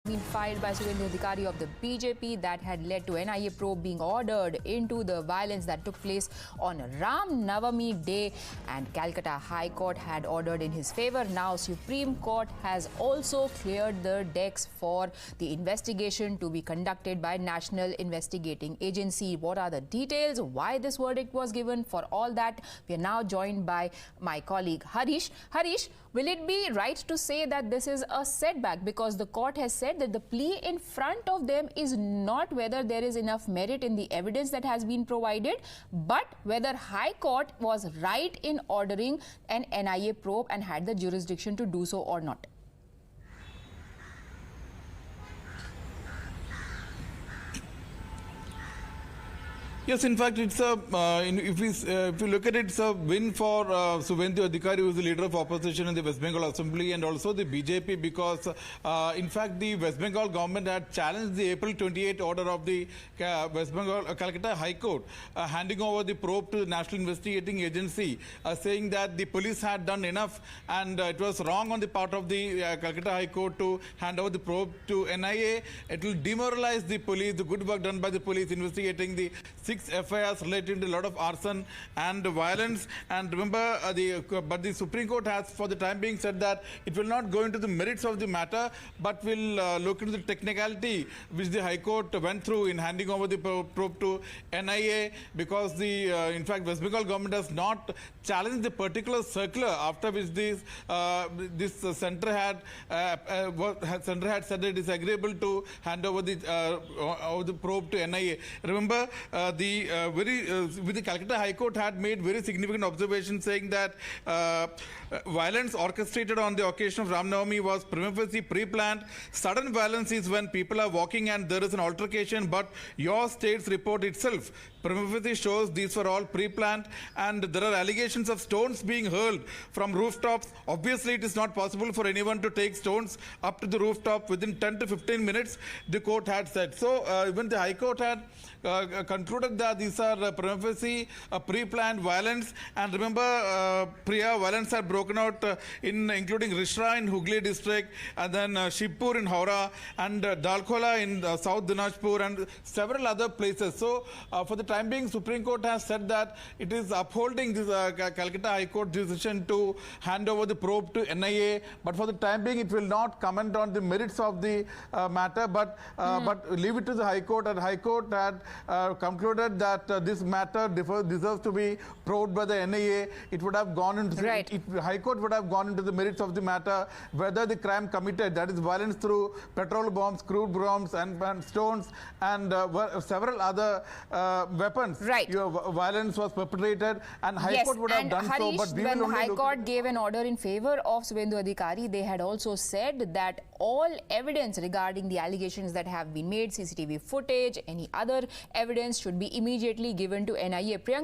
been filed by Suvendu Adhikari of the BJP that had led to NIA Probe being ordered into the violence that took place on Ramnavami Day, and Calcutta High Court had ordered in his favor. Now Supreme Court has also cleared the decks for the investigation to be conducted by National Investigating Agency. What are the details? Why this verdict was given? For all that, we are now joined by my colleague Harish. Harish, will it be right to say that this is a setback because the court has said that the plea in front of them is not whether there is enough merit in the evidence that has been provided, but whether High Court was right in ordering an NIA probe and had the jurisdiction to do so or not? Yes, in fact, it's a if you look at it, it's a win for Suvendu Adhikari, who is the leader of opposition in the West Bengal Assembly, and also the BJP, because in fact the West Bengal government had challenged the April 28 order of the West Bengal Calcutta High Court, handing over the probe to the National Investigating Agency, saying that the police had done enough, and it was wrong on the part of the Calcutta High Court to hand over the probe to NIA. It will demoralize the police, the good work done by the police investigating the 6 FIRs related to a lot of arson and violence. And remember, but the Supreme Court has, for the time being, said that it will not go into the merits of the matter, but will look into the technicality which the High Court went through in handing over the probe to NIA, because the in fact West Bengal government has not challenged the particular circular after which this center had said that it is agreeable to hand over the probe to NIA. Remember, the Calcutta High Court had made very significant observations, saying that violence orchestrated on the occasion of Ramnavami was prima facie pre-planned. Sudden violence is when people are walking and there is an altercation, but your state's report itself prima facie shows these were all pre-planned, and there are allegations of stones being hurled from rooftops. Obviously, it is not possible for anyone to take stones up to the rooftop within 10 to 15 minutes, the court had said. So even the High Court had concluded that these are prima facie pre-planned violence. And remember, Priya, violence had broken out including Rishra in Hooghly district, and then Shibpur in Howrah, and Dalkola in South Dinajpur, and several other places. So for the time being, Supreme Court has said that it is upholding this Calcutta High Court decision to hand over the probe to NIA, but for the time being it will not comment on the merits of the matter, but leave it to the High Court. And High Court had concluded that this matter deserves to be probed by the NIA. It would have gone into the High Court would have gone into the merits of the matter, whether the crime committed, that is violence through petrol bombs, crude bombs, and stones, and several other weapons. Violence was perpetrated, and High Court would have done Harish, so. But when the High Court gave an order in favor of Suvendu Adhikari, they had also said that all evidence regarding the allegations that have been made, CCTV footage, any other evidence, should be immediately given to NIA. Priyanka,